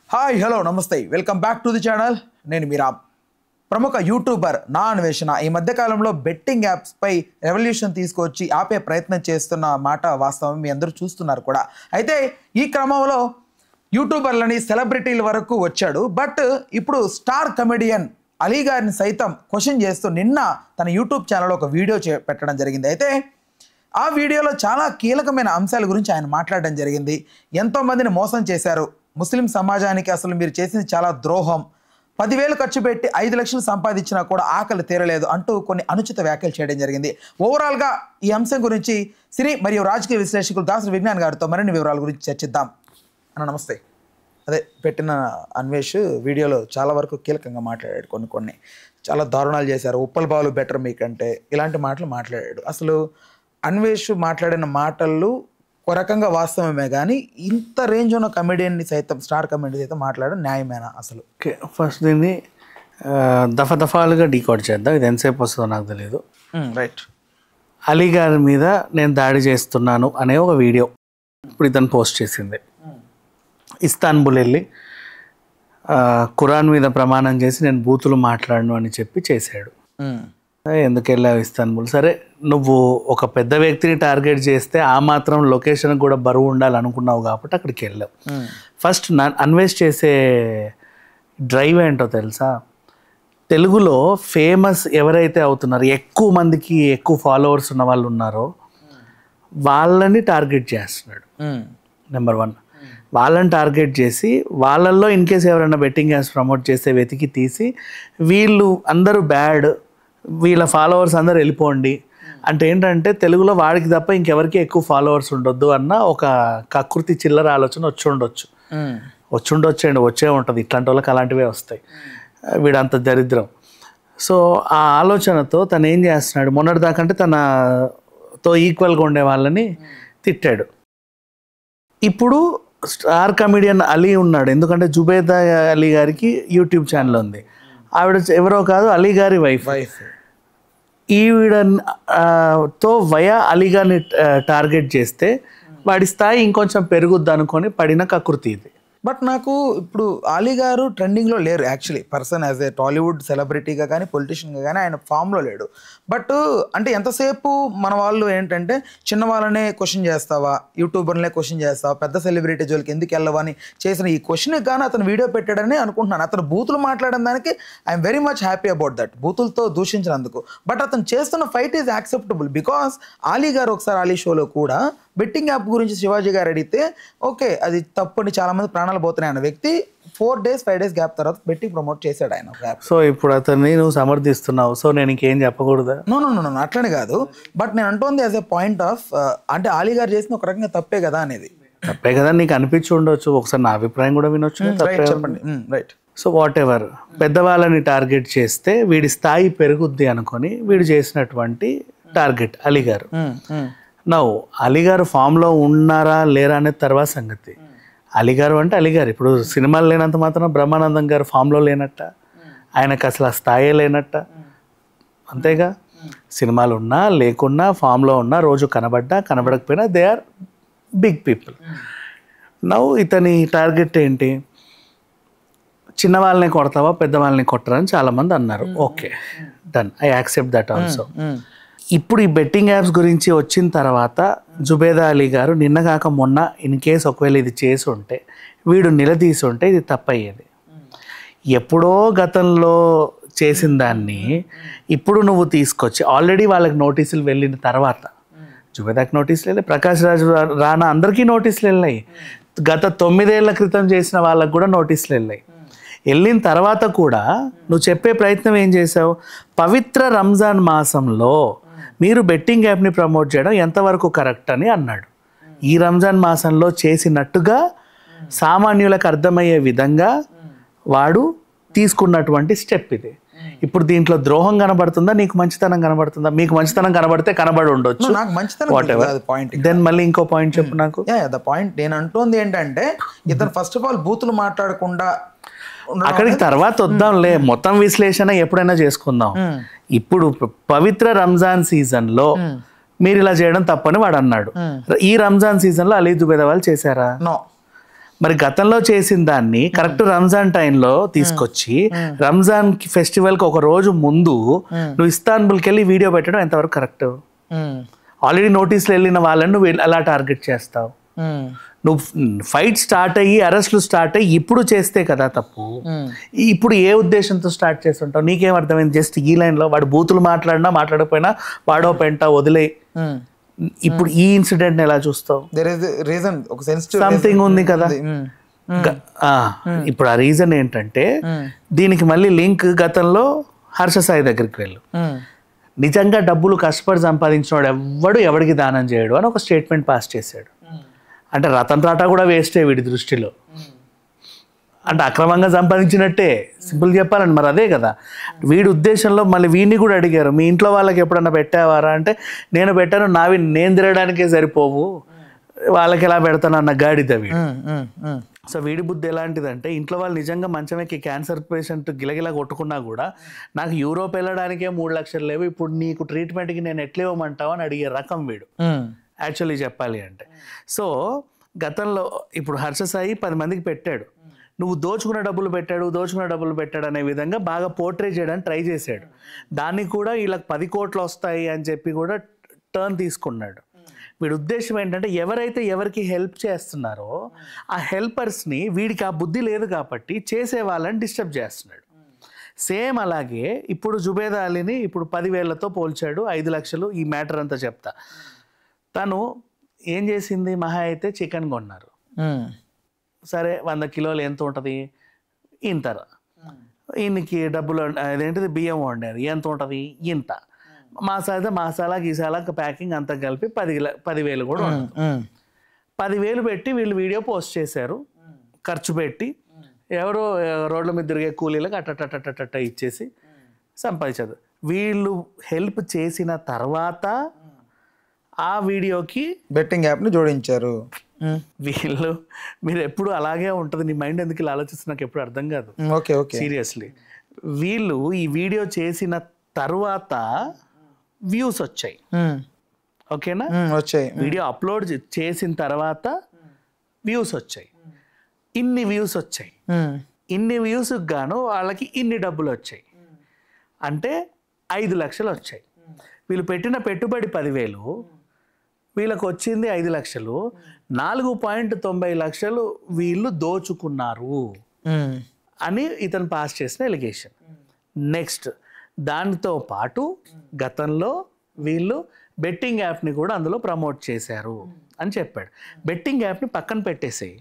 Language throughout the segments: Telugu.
హాయ్ హలో నమస్తే welcome back to the channel. నేను మీరా. ప్రముఖ యూట్యూబర్ నా అన్వేషణ ఈ మధ్యకాలంలో బెట్టింగ్ యాప్స్పై రెవల్యూషన్ తీసుకొచ్చి ఆపే ప్రయత్నం చేస్తున్న మాట వాస్తవం, మీ అందరూ చూస్తున్నారు కూడా. అయితే ఈ క్రమంలో యూట్యూబర్లని సెలబ్రిటీల వరకు వచ్చాడు. బట్ ఇప్పుడు స్టార్ కమెడియన్ అలీ గారిని సైతం క్వశ్చన్ చేస్తూ నిన్న తన యూట్యూబ్ ఛానల్లో ఒక వీడియో పెట్టడం జరిగింది. అయితే ఆ వీడియోలో చాలా కీలకమైన అంశాల గురించి ఆయన మాట్లాడడం జరిగింది. ఎంతోమందిని మోసం చేశారు, ముస్లిం సమాజానికి అసలు మీరు చేసింది చాలా ద్రోహం, 10,000 ఖర్చు పెట్టి 5 లక్షలు సంపాదించినా కూడా ఆకలి తీరలేదు అంటూ కొన్ని అనుచిత వ్యాఖ్యలు చేయడం జరిగింది. ఓవరాల్గా ఈ అంశం గురించి సినీ మరియు రాజకీయ విశ్లేషకులు దాసరి విజ్ఞాన్ గారితో మరిన్ని వివరాల గురించి చర్చిద్దాం. అన్న నమస్తే. అదే పెట్టిన అన్వేష్ వీడియోలో చాలా వరకు కీలకంగా మాట్లాడాడు. కొన్ని చాలా దారుణాలు చేశారు, ఉప్పల్ బాలు బెటర్ మీకంటే ఇలాంటి మాటలు మాట్లాడాడు. అసలు అన్వేష్ మాట్లాడిన మాటలు ఒక రకంగా వాస్తవమే, కానీ ఇంత రేంజ్ ఉన్న కమెడియన్ని సైతం, స్టార్ కమెడియన్ సైతం మాట్లాడడం న్యాయమేనా అసలు? ఫస్ట్ దీన్ని దఫాలుగా డీకోడ్ చేద్దాం. ఇది ఎంతసేపు వస్తుందో నాకు తెలియదు. రైట్. అలీ గారి మీద నేను దాడి చేస్తున్నాను అనే ఒక వీడియో ఇప్పుడు ఇతను పోస్ట్ చేసింది. ఇస్తాన్బుల్ వెళ్ళి ఖురాన్ మీద ప్రమాణం చేసి నేను బూతులు మాట్లాడను అని చెప్పి చేశాడు. ఎందుకు వెళ్ళావు ఇస్తాన్బుల్? సరే, నువ్వు ఒక పెద్ద వ్యక్తిని టార్గెట్ చేస్తే ఆ మాత్రం లొకేషన్ కూడా బరువు ఉండాలనుకున్నావు కాబట్టి అక్కడికి వెళ్ళావు. ఫస్ట్ అన్వేష్ చేసే డ్రైవ్ ఏంటో తెలుసా? తెలుగులో ఫేమస్ ఎవరైతే అవుతున్నారో, ఎక్కువ మందికి ఎక్కువ ఫాలోవర్స్ ఉన్న వాళ్ళు ఉన్నారో వాళ్ళని టార్గెట్ చేస్తున్నాడు. నెంబర్ 1, వాళ్ళని టార్గెట్ చేసి వాళ్ళల్లో ఇన్ కేస్ ఎవరైనా బెట్టింగ్ యాప్స్ ప్రమోట్ చేస్తే వెతికి తీసి వీళ్ళు అందరూ బ్యాడ్, వీళ్ళ ఫాలోవర్స్ అందరూ వెళ్ళిపోండి అంటే ఏంటంటే తెలుగులో వాడికి తప్ప ఇంకెవరికి ఎక్కువ ఫాలోవర్స్ ఉండొద్దు అన్న ఒక కకృతి చిల్లర ఆలోచన వచ్చి ఉండొచ్చు. వచ్చే ఉంటుంది. ఇట్లాంటి వాళ్ళకి అలాంటివే వస్తాయి. వీడంత దరిద్రం. సో ఆ ఆలోచనతో తను ఏం చేస్తున్నాడు, మొన్నటిదాకంటే తనతో ఈక్వల్గా ఉండే వాళ్ళని తిట్టాడు. ఇప్పుడు స్టార్ కమెడియన్ అలీ ఉన్నాడు. ఎందుకంటే జుబేదా అలీ గారికి యూట్యూబ్ ఛానల్ ఉంది. ఆవిడ ఎవరో కాదు, అలీ గారి వైఫ్. ఈవిడతో వయా అలీ గారిని టార్గెట్ చేస్తే వాడి స్థాయి ఇంకొంచెం పెరుగుద్ది అనుకొని పడిన కకృతి ఇది. బట్ నాకు ఇప్పుడు అలీ గారు ట్రెండింగ్లో లేరు actually. Person as a Tollywood సెలబ్రిటీగా కానీ పొలిటీషియన్గా కానీ ఆయన ఫామ్లో లేడు. బట్ అంటే ఎంతసేపు మన వాళ్ళు ఏంటంటే చిన్న వాళ్ళనే క్వశ్చన్ చేస్తావా, యూట్యూబర్లనే క్వశ్చన్ చేస్తావా, పెద్ద సెలబ్రిటీ జోలికి ఎందుకు వెళ్ళవని చేసిన ఈ క్వశ్చన్కి కానీ అతను వీడియో పెట్టాడని అనుకుంటున్నాను. అతను బూతులు మాట్లాడిన దానికి I'm very much happy about that, బూతులతో దూషించినందుకు. బట్ అతను చేస్తున్న fight is acceptable because Ali గారు ఒకసారి అలీ షోలో కూడా బెట్టింగ్ యాప్ గురించి శివాజీ గారు అడిగితే ఓకే అది తప్పని, చాలామంది ప్రాణాలు పోతున్నాయి అన్న వ్యక్తి 4 days 5 days గ్యాప్ తర్వాత బెట్టింగ్ ప్రమోట్ చేశాడు ఆయన ఒక యాప్. సో ఇప్పుడు అతన్ని నువ్వు సమర్థిస్తున్నావు, సో నేను ఇంకేం చెప్పకూడదా? నో అట్లనే కాదు. బట్ నేను అంటోంది యాజ్ ఎ పాయింట్ ఆఫ్ అంటే అలీ గారు చేసిన ఒక రకంగా తప్పే కదా అనేది. తప్పే కదా నీకు అనిపించి ఉండొచ్చు, ఒకసారి నా అభిప్రాయం కూడా వినొచ్చు. చెప్పండి. రైట్. సో వాట్ ఎవర్, పెద్దవాళ్ళని టార్గెట్ చేస్తే వీడి స్థాయి పెరుగుద్ది అనుకొని వీడు చేసినటువంటి టార్గెట్ అలీ గారు. నవ్వు అలీ గారు ఫామ్లో ఉన్నారా లేరా అనేది తర్వాత సంగతి. అలీ గారు అంటే అలీ గారు. ఇప్పుడు సినిమాలు లేనంత మాత్రం బ్రహ్మానందం గారు ఫామ్లో లేనట్ట, ఆయనకు అసలు ఆ స్థాయే లేనట్ట. అంతేగా, సినిమాలు ఉన్నా లేకున్నా ఫామ్లో ఉన్నా రోజు కనబడకపోయినా దే ఆర్ బిగ్ పీపుల్. నవ్వు ఇతని టార్గెట్ ఏంటి? చిన్న వాళ్ళని కొడతావా పెద్దవాళ్ళని కొట్టరా అని చాలామంది అన్నారు. Okay, done, I accept that also. ఇప్పుడు ఈ బెట్టింగ్ యాప్స్ గురించి వచ్చిన తర్వాత జుబేదా అలీ గారు నిన్న కాక మొన్న ఇన్ కేస్ ఒకవేళ ఇది చేసి ఉంటే, వీడు నిలదీసి ఉంటే ఇది తప్పయ్యేది. ఎప్పుడో గతంలో చేసిన దాన్ని ఇప్పుడు నువ్వు తీసుకొచ్చి ఆల్రెడీ వాళ్ళకి నోటీసులు వెళ్ళిన తర్వాత, జుబేదాకి నోటీసులు వెళ్ళాయి, ప్రకాష్ రాజ్ రానా అందరికీ నోటీసులు వెళ్ళాయి, గత 9 ఏళ్ల క్రితం చేసిన వాళ్ళకు కూడా నోటీసులు వెళ్ళాయి. వెళ్ళిన తర్వాత కూడా నువ్వు చెప్పే ప్రయత్నం ఏం చేసావు? పవిత్ర రంజాన్ మాసంలో మీరు బెట్టింగ్ యాప్ని ప్రమోట్ చేయడం ఎంతవరకు కరెక్ట్ అని అన్నాడు. ఈ రంజాన్ మాసంలో చేసినట్టుగా సామాన్యులకు అర్థమయ్యే విధంగా వాడు తీసుకున్నటువంటి స్టెప్ ఇది. ఇప్పుడు దీంట్లో ద్రోహం కనబడుతుందా, నీకు మంచితనం కనబడుతుందా? మీకు మంచితనం కనబడితే కనబడి ఉండొచ్చు, దెన్ మళ్ళీ ఇంకో పాయింట్ చెప్పు నాకు. పాయింట్ నేను అంటోంది ఏంటంటే, ఇతను ఫస్ట్ ఆఫ్ ఆల్ బూతులు మాట్లాడకుండా అక్కడికి తర్వాత వద్దాంలే, మొత్తం విశ్లేషణ ఎప్పుడైనా చేసుకుందాం. ఇప్పుడు పవిత్ర రంజాన్ సీజన్లో మీరు ఇలా చేయడం తప్పని వాడు అన్నాడు. ఈ రంజాన్ సీజన్లో అలీ జుబేదా వాళ్ళు చేశారా? మరి గతంలో చేసిన దాన్ని కరెక్ట్ రంజాన్ టైంలో తీసుకొచ్చి రంజాన్ ఫెస్టివల్కి ఒక రోజు ముందు నువ్వు ఇస్తాన్బుల్కి వెళ్ళి వీడియో పెట్టడం ఎంతవరకు కరెక్ట్? ఆల్రెడీ నోటీసులు వెళ్ళిన వాళ్ళని నువ్వు ఎలా టార్గెట్ చేస్తావు? నువ్వు ఫైట్ స్టార్ట్ అయ్యి అరెస్టులు స్టార్ట్ అయ్యి ఇప్పుడు చేస్తే కదా తప్పు. ఇప్పుడు ఏ ఉద్దేశంతో స్టార్ట్ చేస్తుంటావు? నీకేం అర్థమైంది? జస్ట్ ఈ లైన్లో వాడు బూతులు మాట్లాడినా మాట్లాడకపోయినా వాడో పెంట వదిలే. ఇప్పుడు ఈ ఇన్సిడెంట్ ఎలా చూస్తావు? సంథింగ్ ఉంది కదా. ఇప్పుడు ఆ రీజన్ ఏంటంటే దీనికి మళ్ళీ లింక్ గతంలో హర్ష సాయి దగ్గరికి వెళ్ళు. నిజంగా డబ్బులు కష్టపడి సంపాదించినవాడు ఎవ్వడు ఎవడికి దానం చేయడు అని ఒక స్టేట్మెంట్ పాస్ చేశాడు. అంటే రతన్ టాటా కూడా వేస్టే వీడి దృష్టిలో. అంటే అక్రమంగా సంపాదించినట్టే సింపుల్ చెప్పాలండి. మరి అదే కదా వీడి ఉద్దేశంలో. మళ్ళీ వీడిని కూడా అడిగారు, మీ ఇంట్లో వాళ్ళకి ఎప్పుడన్నా పెట్టావారా అంటే, నేను పెట్టాను, నావి నేను తిరగడానికే సరిపోవు, వాళ్ళకి ఎలా పెడతాను అన్న గాడిద వీడు. సో వీడి బుద్ధి ఎలాంటిదంటే, ఇంట్లో వాళ్ళు నిజంగా మంచం ఎక్కి క్యాన్సర్ పేషెంట్ గిలగిలా కొట్టుకున్నా కూడా నాకు యూరోప్ వెళ్ళడానికే 3 లక్షలు లేవు, ఇప్పుడు నీకు ట్రీట్మెంట్కి నేను ఎట్లా ఇవ్వమంటావు అని అడిగే రకం వీడు యాక్చువల్లీ చెప్పాలి అంటే. సో గతంలో ఇప్పుడు హర్ష సాయి 10 మందికి పెట్టాడు, నువ్వు దోచుకున్న డబ్బులు పెట్టాడు అనే విధంగా బాగా పోర్ట్రే చేయడానికి ట్రై చేశాడు. దానికి కూడా వీళ్ళకి 10 కోట్లు వస్తాయి అని చెప్పి కూడా టర్న్ తీసుకున్నాడు. వీడి ఉద్దేశం ఏంటంటే ఎవరైతే ఎవరికి హెల్ప్ చేస్తున్నారో ఆ హెల్పర్స్ని, వీడికి ఆ బుద్ధి లేదు కాబట్టి చేసే వాళ్ళని డిస్టర్బ్ చేస్తున్నాడు. సేమ్ అలాగే ఇప్పుడు జుబేదా అలీని ఇప్పుడు 10,000తో పోల్చాడు, 5 లక్షలు. ఈ మ్యాటర్ అంతా చెప్తా. తను ఏం చేసింది, మహా అయితే చికెన్ కొన్నారు, సరే 100 కిలోలు ఎంత ఉంటుంది ఇంతర, ఈయనకి డబ్బులు అదేంటిది బియ్యం వండారు ఎంత ఉంటుంది ఇంత, మసాలా గీసాలా ప్యాకింగ్ అంతా కలిపి 10,000 కూడా ఉండదు. 10,000 పెట్టి వీళ్ళు వీడియో పోస్ట్ చేశారు, ఖర్చు పెట్టి ఎవరో రోడ్ల మీద తిరిగే కూలీలకు అట్ట ఇచ్చేసి సంపాదించారు. వీళ్ళు హెల్ప్ చేసిన తర్వాత ఆ వీడియోకి బెట్టింగ్ యాప్ని జోడించారు వీళ్ళు. మీరు ఎప్పుడు అలాగే ఉంటుంది, నీ మైండ్ ఎందుకు ఇలా ఆలోచిస్తే నాకు ఎప్పుడు అర్థం కాదు. సీరియస్లీ వీళ్ళు ఈ వీడియో చేసిన తర్వాత వ్యూస్ వచ్చాయి, ఓకేనా, వచ్చాయి. వీడియో అప్లోడ్ చేసిన తర్వాత వ్యూస్ వచ్చాయి, ఇన్ని వ్యూస్ వచ్చాయి, ఇన్ని వ్యూస్కి గాను వాళ్ళకి ఇన్ని డబ్బులు వచ్చాయి, అంటే 5 లక్షలు వచ్చాయి. వీళ్ళు పెట్టిన పెట్టుబడి 10,000, వీళ్ళకి వచ్చింది 5 లక్షలు. 4.90 లక్షలు వీళ్ళు దోచుకున్నారు అని ఇతను పాస్ చేసిన ఎలిగేషన్. నెక్స్ట్ దానితో పాటు గతంలో వీళ్ళు బెట్టింగ్ యాప్ని కూడా అందులో ప్రమోట్ చేశారు అని చెప్పాడు. బెట్టింగ్ యాప్ని పక్కన పెట్టేసేయి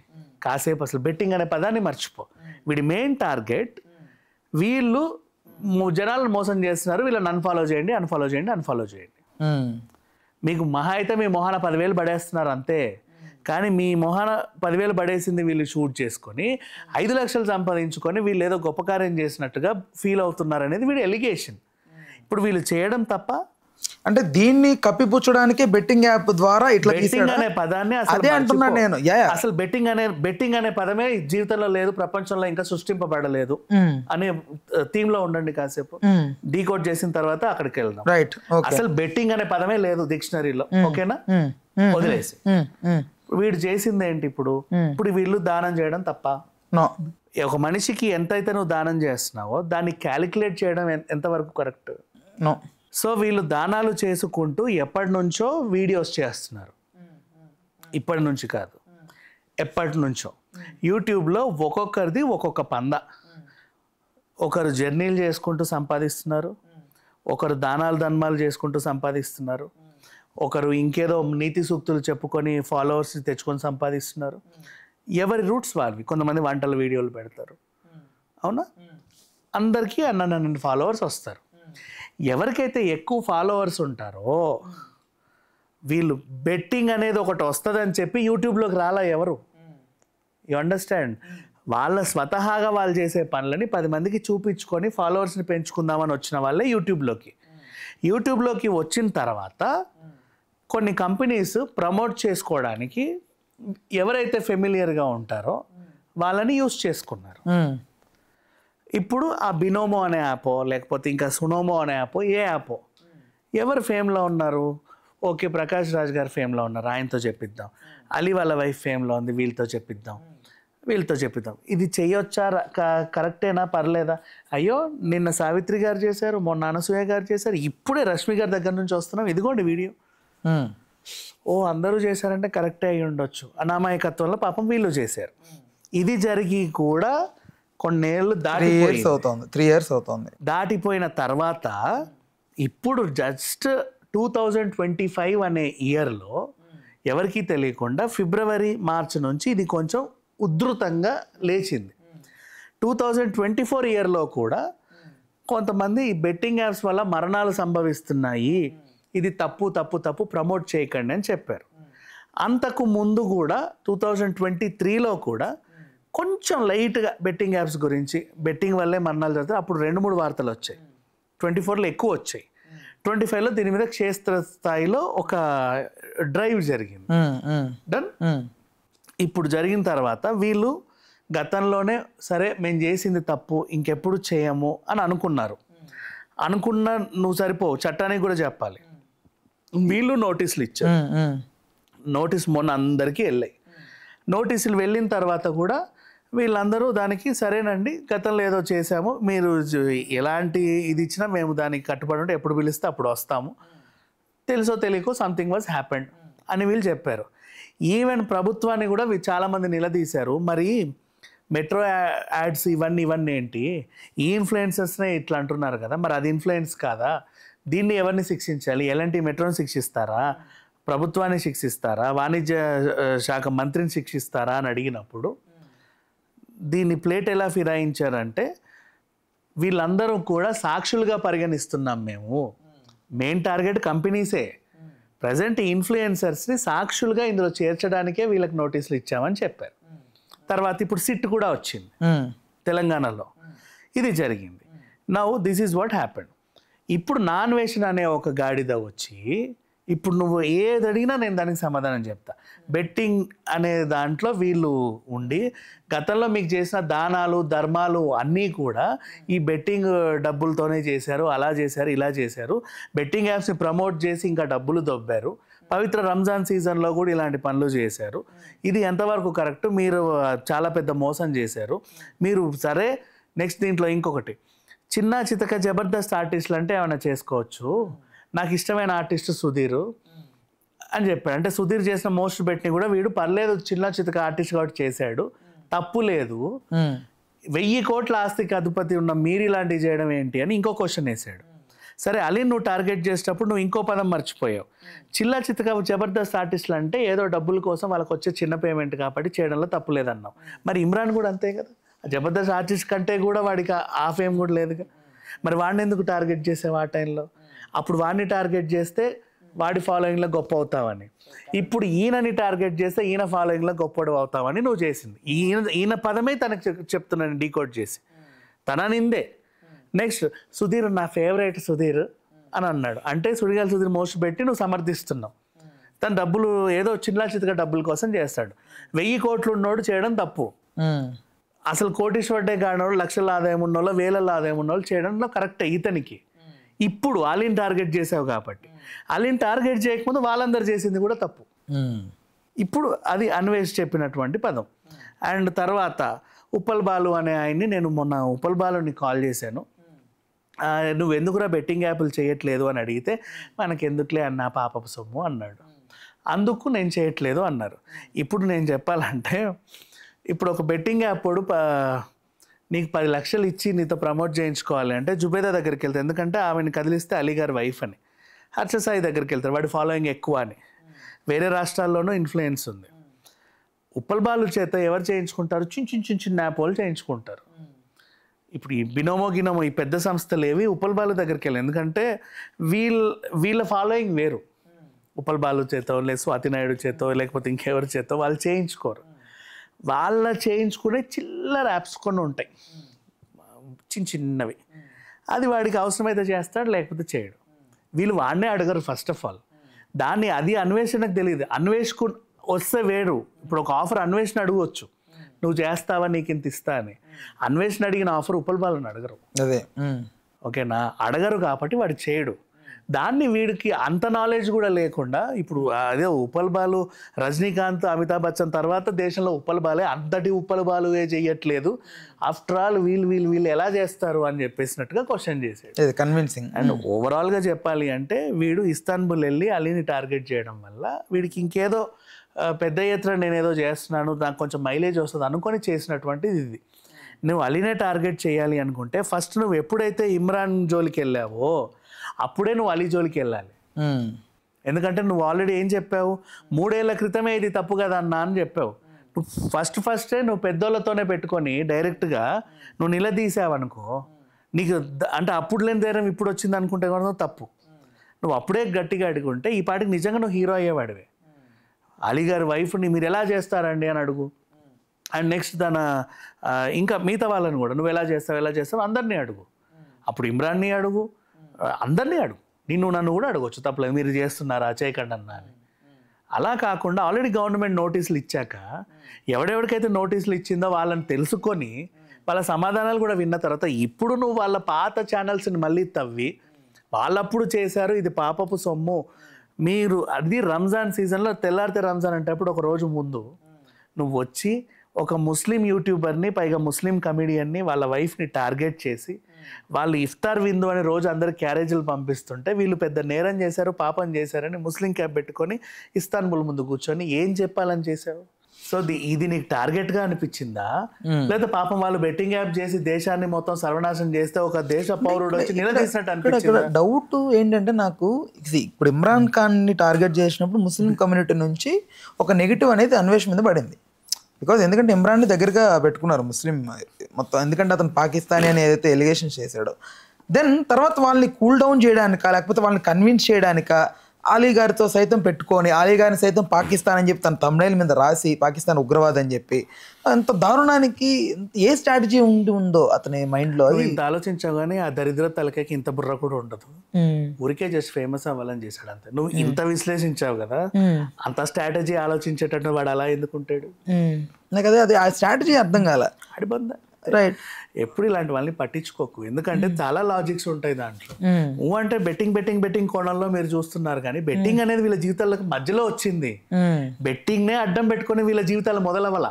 కాసేపు, అసలు బెట్టింగ్ అనే పదాన్ని మర్చిపో. వీడి మెయిన్ టార్గెట్ వీళ్ళు జనాలను మోసం చేస్తున్నారు, వీళ్ళని అన్ఫాలో చేయండి. మీకు మహా అయితే మీ మొహాన 10,000 పడేస్తున్నారు అంతే, కానీ మీ మొహాన 10,000 పడేసింది వీళ్ళు షూట్ చేసుకొని 5 లక్షలు సంపాదించుకొని వీళ్ళు ఏదో గొప్ప కార్యం చేసినట్టుగా ఫీల్ అవుతున్నారు అనేది వీడి ఎలిగేషన్. ఇప్పుడు వీళ్ళు చేయడం తప్ప, అంటే దీన్ని కప్పిపుచ్చడానికి బెట్టింగ్ యాప్ ద్వారా ఇట్లా అనే పదాన్ని అదే అంటున్నాను నేను. అసలు బెట్టింగ్ అనే పదమే జీవితంలో లేదు, ప్రపంచంలో ఇంకా సృష్టింపబడలేదు అనే థీమ్ లో ఉండండి కాసేపు. డీకోడ్ చేసిన తర్వాత అక్కడికి వెళ్దాం. రైట్. అసలు బెట్టింగ్ అనే పదమే లేదు డిక్షనరీలో, ఓకేనా, వదిలేసి. వీడు చేసింది ఏంటి ఇప్పుడు వీళ్ళు దానం చేయడం తప్ప? ఒక మనిషికి ఎంతైతే నువ్వు దానం చేస్తున్నావో దాన్ని క్యాలిక్యులేట్ చేయడం ఎంతవరకు కరెక్ట్? సో వీళ్ళు దానాలు చేసుకుంటూ ఎప్పటి నుంచో వీడియోస్ చేస్తున్నారు, ఇప్పటి నుంచి కాదు, ఎప్పటి నుంచో. యూట్యూబ్లో ఒక్కొక్కరిది ఒక్కొక్క పంద. ఒకరు జర్నీలు చేసుకుంటూ సంపాదిస్తున్నారు, ఒకరు ధర్మాలు చేసుకుంటూ సంపాదిస్తున్నారు, ఒకరు ఇంకేదో నీతి సూక్తులు చెప్పుకొని ఫాలోవర్స్ తెచ్చుకొని సంపాదిస్తున్నారు. ఎవరి రూట్స్ వాళ్ళవి. కొంతమంది వంటల వీడియోలు పెడతారు, అవునా, అందరికీ అన్న ఫాలోవర్స్ వస్తారు. ఎవరికైతే ఎక్కువ ఫాలోవర్స్ ఉంటారో వీళ్ళు బెట్టింగ్ అనేది ఒకటి వస్తుందని చెప్పి యూట్యూబ్లోకి రాలా ఎవరు. You understand? వాళ్ళ స్వతహాగా వాళ్ళు చేసే పనులని 10 మందికి చూపించుకొని ఫాలోవర్స్ని పెంచుకుందామని వచ్చిన వాళ్ళే యూట్యూబ్లోకి వచ్చిన తర్వాత కొన్ని కంపెనీస్ ప్రమోట్ చేసుకోవడానికి ఎవరైతే ఫెమిలియర్గా ఉంటారో వాళ్ళని యూస్ చేసుకున్నారు. ఇప్పుడు ఆ బినోమో అనే యాపో లేకపోతే ఇంకా సునోమో అనే యాపో, ఏ యాపో, ఎవరు ఫేమ్లో ఉన్నారు? ఓకే, ప్రకాష్ రాజ్ గారు ఫేమ్లో ఉన్నారు, ఆయనతో చెప్పిద్దాం. అలీ వాళ్ళ వైఫ్ ఫేమ్లో ఉంది, వీళ్ళతో చెప్పిద్దాం. వీళ్ళతో చెప్తాం ఇది చెయ్యొచ్చా కరెక్టేనా పర్లేదా, అయ్యో నిన్న సావిత్రి గారు చేశారు, మొన్న అనసూయ గారు చేశారు, ఇప్పుడే రష్మి గారి దగ్గర నుంచి వస్తున్నాం, ఇదిగోండి వీడియో. ఓ అందరూ చేశారంటే కరెక్టే అయి ఉండొచ్చు. అనామయకత్వంలో పాపం వీళ్ళు చేశారు. ఇది జరిగి కూడా కొన్నేళ్ళు అవుతుంది 3 years అవుతుంది. దాటిపోయిన తర్వాత ఇప్పుడు జస్ట్ 2025 అనే ఇయర్లో ఎవరికీ తెలియకుండా ఫిబ్రవరి మార్చి నుంచి ఇది కొంచెం ఉధృతంగా లేచింది. 2024 ఇయర్లో కూడా కొంతమంది ఈ బెట్టింగ్ యాప్స్ వల్ల మరణాలు సంభవిస్తున్నాయి, ఇది తప్పు తప్పు తప్పు ప్రమోట్ చేయకండి అని చెప్పారు. అంతకు ముందు కూడా 2023లో కూడా కొంచెం లైట్గా బెట్టింగ్ యాప్స్ గురించి, బెట్టింగ్ వల్లే మరణాలు జరుగుతాయి, అప్పుడు 2-3 వార్తలు వచ్చాయి. 24లో ఎక్కువ వచ్చాయి. 25లో దీని మీద క్షేత్ర స్థాయిలో ఒక డ్రైవ్ జరిగింది. డన్. ఇప్పుడు జరిగిన తర్వాత వీళ్ళు గతంలోనే సరే మేము చేసింది తప్పు ఇంకెప్పుడు చేయము అని అనుకున్నారు. అనుకున్న నువ్వు సరిపోవు, చట్టానికి కూడా చెప్పాలి. వీళ్ళు నోటీసులు ఇచ్చారు. నోటీస్ మొన్న అందరికీ వెళ్ళాయి. నోటీసులు వెళ్ళిన తర్వాత కూడా వీళ్ళందరూ దానికి సరేనండి గతంలో ఏదో చేసాము, మీరు ఎలాంటి ఇది ఇచ్చినా మేము దానికి కట్టుబడి ఉంటే ఎప్పుడు పిలిస్తే అప్పుడు వస్తాము, తెలుసో తెలియకో సంథింగ్ వాజ్ హ్యాపెండ్ అని వీళ్ళు చెప్పారు. ఈవెన్ ప్రభుత్వాన్ని కూడా చాలామంది నిలదీశారు, మరి మెట్రో యాడ్స్ ఇవన్నీ ఏంటి, ఈ ఇన్ఫ్లుయెన్సర్స్నే ఇట్లా అంటున్నారు కదా, మరి అది ఇన్ఫ్లుయెన్స్ కాదా, దీన్ని ఎవరిని శిక్షించాలి, ఎలాంటి మెట్రోని శిక్షిస్తారా, ప్రభుత్వాన్ని శిక్షిస్తారా, వాణిజ్య శాఖ మంత్రిని శిక్షిస్తారా అని అడిగినప్పుడు దీన్ని ప్లేట్ ఎలా ఫిరాయించారంటే వీళ్ళందరూ కూడా సాక్షులుగా పరిగణిస్తున్నాం, మేము మెయిన్ టార్గెట్ కంపెనీసే, ప్రజెంట్ ఇన్ఫ్లుయెన్సర్స్ని సాక్షులుగా ఇందులో చేర్చడానికే వీళ్ళకి నోటీసులు ఇచ్చామని చెప్పారు. తర్వాత ఇప్పుడు సిట్ కూడా వచ్చింది తెలంగాణలో, ఇది జరిగింది. Now this is what happened. ఇప్పుడు నాన్వేషన్ అనే ఒక గాడిద వచ్చి ఇప్పుడు నువ్వు ఏది అడిగినా నేను దానికి సమాధానం చెప్తా. బెట్టింగ్ అనే దాంట్లో వీళ్ళు ఉండి గతంలో మీకు చేసిన దానాలు ధర్మాలు అన్నీ కూడా ఈ బెట్టింగ్ డబ్బులతోనే చేశారు, అలా చేశారు, ఇలా చేశారు, బెట్టింగ్ యాప్స్ని ప్రమోట్ చేసి ఇంకా డబ్బులు దొబ్బారు, పవిత్ర రంజాన్ సీజన్లో కూడా ఇలాంటి పనులు చేశారు, ఇది ఎంతవరకు కరెక్ట్, మీరు చాలా పెద్ద మోసం చేశారు మీరు. సరే నెక్స్ట్ దీంట్లో ఇంకొకటి, చిన్న చితక జబర్దస్త్ ఆర్టిస్టులు అంటే ఏమైనా చేసుకోవచ్చు, నాకు ఇష్టమైన ఆర్టిస్ట్ సుధీర్ అని చెప్పాడు. అంటే సుధీర్ చేసిన మోస్ట్ బెట్ని కూడా వీడు పర్లేదు చిన్న చితక ఆర్టిస్ట్ కాబట్టి చేశాడు, తప్పు లేదు, 1000 కోట్ల ఆస్తికి అధిపతి ఉన్న మీరు ఇలాంటివి చేయడం ఏంటి అని ఇంకో క్వశ్చన్ వేసాడు. సరే అలీని నువ్వు టార్గెట్ చేసేటప్పుడు నువ్వు ఇంకో పదం మర్చిపోయావు, చిల్ల చితక జబర్దస్త్ ఆర్టిస్టులు అంటే ఏదో డబ్బుల కోసం వాళ్ళకి వచ్చే చిన్న పేమెంట్ కాబట్టి చేయడంలో తప్పు లేదన్నావు. మరి ఇమ్రాన్ కూడా అంతే కదా, జబర్దస్త్ ఆర్టిస్ట్ కంటే కూడా వాడికి ఆ ఫేమ్ కూడా లేదుగా, మరి వాడిని ఎందుకు టార్గెట్ చేసావు ఆ టైంలో? అప్పుడు వాడిని టార్గెట్ చేస్తే వాడి ఫాలోయింగ్లో గొప్ప అవుతావని, ఇప్పుడు ఈయనని టార్గెట్ చేస్తే ఈయన ఫాలోయింగ్లో గొప్పడు అవుతావని నువ్వు చేసింది. ఈయన పదమే తనకు చెప్తున్నాను డీకోడ్ చేసి, తన నిందే. నెక్స్ట్ సుధీర్ నా ఫేవరెట్ సుధీర్ అని అన్నాడు, అంటే సుడిగాలి సుధీర్ మోస్ట్ పెట్టి నువ్వు సమర్థిస్తున్నావు. తను డబ్బులు ఏదో చిన్న చితగా డబ్బుల కోసం చేస్తాడు. 1000 కోట్లు ఉన్నోడు చేయడం తప్పు, అసలు కోటీశ్వరుడే కానోడు లక్షల ఆదాయం ఉన్నోళ్ళు 1000 ఆదాయం ఉన్నోళ్ళు చేయడంలో కరెక్టే ఇతనికి. ఇప్పుడు అలీని టార్గెట్ చేసావు కాబట్టి, అలీని టార్గెట్ చేయకముందు వాళ్ళందరూ చేసింది కూడా తప్పు. ఇప్పుడు అది అన్వేష్ చెప్పినటువంటి పదం. అండ్ తర్వాత ఉప్పల్ బాలు అనే ఆయన్ని నేను మొన్న ఉప్పల్ బాలుని కాల్ చేశాను, నువ్వు ఎందుకురా బెట్టింగ్ యాప్లు చేయట్లేదు అని అడిగితే మనకెందుకులే అన్న పాపపు సొమ్ము అన్నాడు. అందుకు నేను చేయట్లేదు అన్నారు. ఇప్పుడు నేను చెప్పాలంటే ఇప్పుడు ఒక బెట్టింగ్ యాప్ వాడు నీకు 10 లక్షలు ఇచ్చి నీతో ప్రమోట్ చేయించుకోవాలి అంటే జుబేదా దగ్గరికి వెళ్తారు, ఎందుకంటే ఆమెను కదిలిస్తే అలీ గారి వైఫ్ అని. హర్షసాయి దగ్గరికి వెళ్తారు, వాడి ఫాలోయింగ్ ఎక్కువ అని. వేరే రాష్ట్రాల్లోనూ ఇన్ఫ్లుయెన్స్ ఉంది. ఉప్పల్ బాలు చేత ఎవరు చేయించుకుంటారు? చిన్న యాప్ వాళ్ళు చేయించుకుంటారు. ఇప్పుడు ఈ బినోమో గినోమో ఈ పెద్ద సంస్థలు ఏవి ఉప్పల్ బాలు దగ్గరికి వెళ్ళారు, ఎందుకంటే వీళ్ళ ఫాలోయింగ్ వేరు. ఉప్పల్ బాలు చేతో లేదు స్వాతి నాయుడు చేతో లేకపోతే ఇంకెవరి చేతో వాళ్ళు చేయించుకోరు. వాళ్ళ చేయించుకునే చిల్లర యాప్స్ కొన్ని ఉంటాయి చిన్నవి, అది వాడికి అవసరమైతే చేస్తాడు లేకపోతే చేయడు. వీళ్ళు వాడినే అడగరు ఫస్ట్ ఆఫ్ ఆల్. దాన్ని అది అన్వేషణకు తెలియదు. అన్వేషకు వస్తే వేరు. ఇప్పుడు ఒక ఆఫర్ అన్వేషణ అడగవచ్చు, నువ్వు చేస్తావా నీకు ఇంత ఇస్తా అని. అన్వేషణ అడిగిన ఆఫర్ ఉప్పల్ బాలను అడగరు. అదే ఓకేనా, అడగరు కాబట్టి వాడు చేయడు. దాన్ని వీడికి అంత నాలెడ్జ్ కూడా లేకుండా ఇప్పుడు అదే ఉప్పల్ బాలు, రజనీకాంత్, అమితాబ్ బచ్చన్ తర్వాత దేశంలో ఉప్పల్ బాలే అంతటి ఉప్పల్ బాలువే చెయ్యట్లేదు, ఆఫ్టర్ ఆల్ వీళ్ళు ఎలా చేస్తారు అని చెప్పేసినట్టుగా క్వశ్చన్ చేసాడు. కన్విన్సింగ్. అండ్ ఓవరాల్గా చెప్పాలి అంటే వీడు ఇస్తాన్బుల్ వెళ్ళి అలీని టార్గెట్ చేయడం వల్ల వీడికి ఇంకేదో పెద్ద ఎత్తున నేనేదో చేస్తున్నాను, నాకు కొంచెం మైలేజ్ వస్తుంది అనుకొని చేసినటువంటిది ఇది. నువ్వు అలీనే టార్గెట్ చేయాలి అనుకుంటే ఫస్ట్ నువ్వు ఎప్పుడైతే ఇమ్రాన్ జోలికి వెళ్ళావో అప్పుడే నువ్వు అలీ జోలికి వెళ్ళాలి. ఎందుకంటే నువ్వు ఆల్రెడీ ఏం చెప్పావు, 3 ఏళ్ల క్రితమే ఇది తప్పు కదా అన్నా అని చెప్పావు. నువ్వు ఫస్టే నువ్వు పెద్దోళ్ళతోనే పెట్టుకొని డైరెక్ట్గా నువ్వు నిలదీసావనుకో, నీకు అంటే అప్పుడు లేని ధైర్యం ఇప్పుడు వచ్చింది అనుకుంటే కూడా తప్పు. నువ్వు అప్పుడే గట్టిగా అడుగుంటే ఈ పాటికి నిజంగా నువ్వు హీరో అయ్యేవాడివే. అలీ గారి వైఫ్ని మీరు ఎలా చేస్తారండి అని అడుగు. అండ్ నెక్స్ట్ తన ఇంకా మిగతా వాళ్ళని కూడా నువ్వు ఎలా చేస్తావు అందరినీ అడుగు. అప్పుడు ఇమ్రాన్ని అడుగు, అందరినీ అడుగు, నన్ను కూడా అడగవచ్చు, తప్పలేదు, మీరు చేస్తున్నారా చేయకండి అన్నా అని. అలా కాకుండా ఆల్రెడీ గవర్నమెంట్ నోటీసులు ఇచ్చాక ఎవడెవరికైతే నోటీసులు ఇచ్చిందో వాళ్ళని తెలుసుకొని వాళ్ళ సమాధానాలు కూడా విన్న తర్వాత ఇప్పుడు నువ్వు వాళ్ళ పాత ఛానల్స్ని మళ్ళీ తవ్వి వాళ్ళప్పుడు చేశారు ఇది పాపపు సొమ్ము, మీరు అది రంజాన్ సీజన్లో తెల్లారితే రంజాన్ అంటే అప్పుడు ఒక రోజు ముందు నువ్వు వచ్చి ఒక ముస్లిం యూట్యూబర్ని, పైగా ముస్లిం కమెడియన్ని, వాళ్ళ వైఫ్ని టార్గెట్ చేసి వాళ్ళు ఇఫ్తార్ విందు అని రోజు అందరు క్యారేజీలు పంపిస్తుంటే వీళ్ళు పెద్ద నేరం చేశారు, పాపం చేశారని ముస్లిం క్యాప్ పెట్టుకొని ఇస్తాన్బుల్ ముందు కూర్చొని ఏం చెప్పాలని చేశావు? సో ఇది నీకు టార్గెట్గా అనిపించిందా, లేదా పాపం వాళ్ళు బెట్టింగ్ యాప్ చేసి దేశాన్ని మొత్తం సర్వనాశనం చేస్తే ఒక దేశ పౌరుడు వచ్చి నిలదీసినట్టు అనిపించిందా? డౌట్ ఏంటంటే నాకు ఇప్పుడు ఇమ్రాన్ ఖాన్ని టార్గెట్ చేసినప్పుడు ముస్లిం కమ్యూనిటీ నుంచి ఒక నెగిటివ్ అనేది అన్వేషణ మీద పడింది. బికాజ్ ఎందుకంటే ఇమ్రాన్ని దగ్గరగా పెట్టుకున్నారు ముస్లిం మొత్తం, ఎందుకంటే అతను పాకిస్తానీ అని ఏదైతే ఎలిగేషన్స్ చేశాడో. దెన్ తర్వాత వాళ్ళని కూల్ డౌన్ చేయడానికా లేకపోతే వాళ్ళని కన్విన్స్ చేయడానికా అలీ గారితో సైతం పెట్టుకొని అలీ గారిని సైతం పాకిస్తాన్ అని చెప్పి తన తమ్నైల్ మీద రాసి పాకిస్తాన్ ఉగ్రవాదం అని చెప్పి అంత దారుణానికి ఏ స్ట్రాటజీ ఉందో అతని మైండ్లో? ఇంత ఆలోచించావు ఆ దరిద్ర తలకకి ఇంత బుర్ర కూడా ఉండదు. ఊరికే జస్ట్ ఫేమస్ అవ్వాలని చేశాడు అంతే. నువ్వు ఇంత విశ్లేషించావు కదా, అంత స్ట్రాటజీ ఆలోచించేటట్టు వాడు అలా ఎందుకుంటాడు? నాకు అదే ఆ స్ట్రాటజీ అర్థం కాల. అడిబంద రైట్. ఎప్పుడు ఇలాంటి వాళ్ళని పట్టించుకోకు, ఎందుకంటే చాలా లాజిక్స్ ఉంటాయి దాంట్లో. అంటే బెట్టింగ్ కోణంలో మీరు చూస్తున్నారు కానీ బెట్టింగ్ అనేది వీళ్ళ జీవితాలకు మధ్యలో వచ్చింది. బెట్టింగ్ నే అడ్డం పెట్టుకుని వీళ్ళ జీవితాలు మొదలవ్వాల.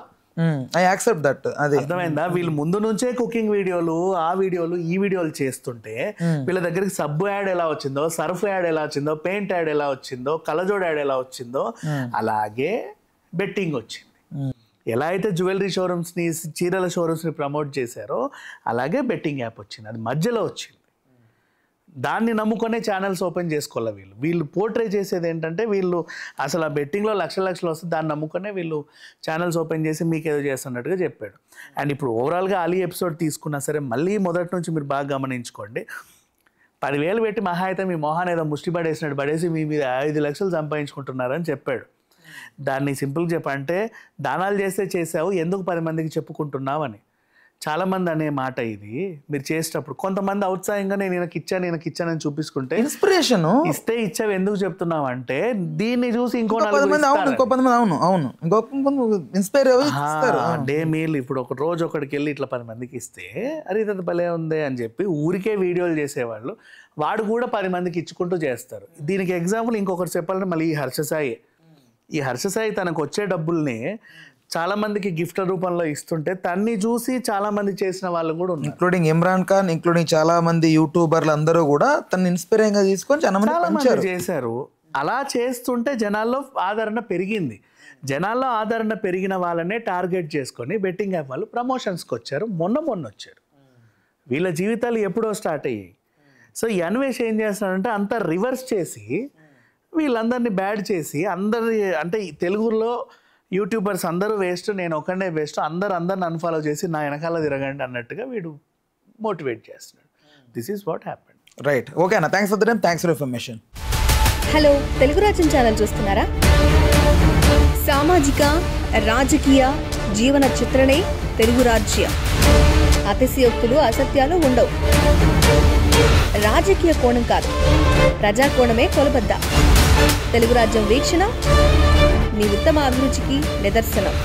I accept that. అది అర్థమైందా? వీళ్ళు ముందు నుంచే కుకింగ్ వీడియోలు, ఆ వీడియోలు, ఈ వీడియోలు చేస్తుంటే వీళ్ళ దగ్గరికి సబ్బు యాడ్ ఎలా వచ్చిందో, సర్ఫ్ యాడ్ ఎలా వచ్చిందో, పెయింట్ యాడ్ ఎలా వచ్చిందో, కలజోడ్ యాడ్ ఎలా వచ్చిందో అలాగే బెట్టింగ్ వచ్చింది. ఎలా అయితే జ్యువెలరీ షోరూమ్స్ని, చీరల షోరూమ్స్ని ప్రమోట్ చేశారో అలాగే బెట్టింగ్ యాప్ వచ్చింది, అది మధ్యలో వచ్చింది. దాన్ని నమ్ముకునే ఛానల్స్ ఓపెన్ చేసుకోవాలి. వీళ్ళు పోర్ట్రే చేసేది ఏంటంటే వీళ్ళు అసలు ఆ బెట్టింగ్లో లక్షలు వస్తుంది, దాన్ని నమ్ముకునే వీళ్ళు ఛానల్స్ ఓపెన్ చేసి మీకు ఏదో చేస్తున్నట్టుగా చెప్పాడు. అండ్ ఇప్పుడు ఓవరాల్గా అలీ ఎపిసోడ్ తీసుకున్నా సరే మళ్ళీ మొదటి నుంచి మీరు బాగా గమనించుకోండి, 10,000 పెట్టి మహా అయితే మీ మొహాన్ని ఏదో ముష్టి పడేసినట్టు పడేసి మీ మీద 5 లక్షలు సంపాదించుకుంటున్నారని చెప్పాడు. దాన్ని సింపుల్గా చెప్పంటే దానాలు చేస్తే చేసావు, ఎందుకు 10 మందికి చెప్పుకుంటున్నావు అని. చాలామంది అనే మాట ఇది మీరు చేసేటప్పుడు. కొంతమంది ఔత్సాహంగా నేను ఈయనకి ఇచ్చానని చూపించుకుంటే ఇన్స్పిరేషన్ ఇస్తే ఇచ్చావు ఎందుకు చెప్తున్నావు అంటే దీన్ని చూసి ఇంకో 10 మంది ఇన్స్పైర్ డే మీల్. ఇప్పుడు ఒక రోజు ఒకడికి వెళ్ళి ఇట్లా 10 మందికి ఇస్తే అరే ఇది భలే ఉంది అని చెప్పి ఊరికే వీడియోలు చేసేవాళ్ళు వాడు కూడా 10 మందికి ఇచ్చుకుంటూ చేస్తారు. దీనికి ఎగ్జాంపుల్ ఇంకొకటి చెప్పాలంటే మళ్ళీ ఈ హర్షసాయి తనకు వచ్చే డబ్బుల్ని చాలా మందికి గిఫ్ట్ల రూపంలో ఇస్తుంటే తన్ని చూసి చాలా మంది చేసిన వాళ్ళు కూడా ఉన్నారు, ఇంక్లూడింగ్ ఇమ్రాన్ ఖాన్, ఇంక్లూడింగ్ చాలా మంది యూట్యూబర్లు అందరూ కూడా తను ఇన్స్పైరింగ్ గా తీసుకొని చాలా మంది చేశారు. అలా చేస్తుంటే జనాల్లో ఆదరణ పెరిగింది. జనాల్లో ఆదరణ పెరిగిన వాళ్ళనే టార్గెట్ చేసుకొని బెట్టింగ్ యాప్ వాళ్ళు ప్రమోషన్స్కి వచ్చారు. మొన్న వచ్చారు. వీళ్ళ జీవితాలు ఎప్పుడో స్టార్ట్ అయ్యాయి. సో ఈ అన్వేష్ ఏం చేస్తున్నాడంటే అంతా రివర్స్ చేసి వీళ్ళందరినీ బ్యాడ్ చేసి అందరి అంటే తెలుగులో యూట్యూబర్స్ అందరూ వేస్ట్, నేను ఒకనే వేస్ట్, అందరిని అన్ఫాలో చేసి నా వెనకాల తిరగండి అన్నట్టుగా వీడు మోటివేట్ చేస్తున్నాడు. This is what happened. Right. Okay అన్న, thanks for the time, thanks for information. Hello, Telugu Rajyam channel చూస్తున్నారా? సామాజిక రాజకీయ జీవన చిత్రణే తెలుగు రాజ్యం. అతిశయోక్తులు అసత్యాలు ఉండవు. రాజకీయ కోణం కాదు, ప్రజా కోణమే కొలబద్ద. తెలుగు రాజ్యం వీక్షణ మీ ఉత్తమ అభిరుచికి నిదర్శనం.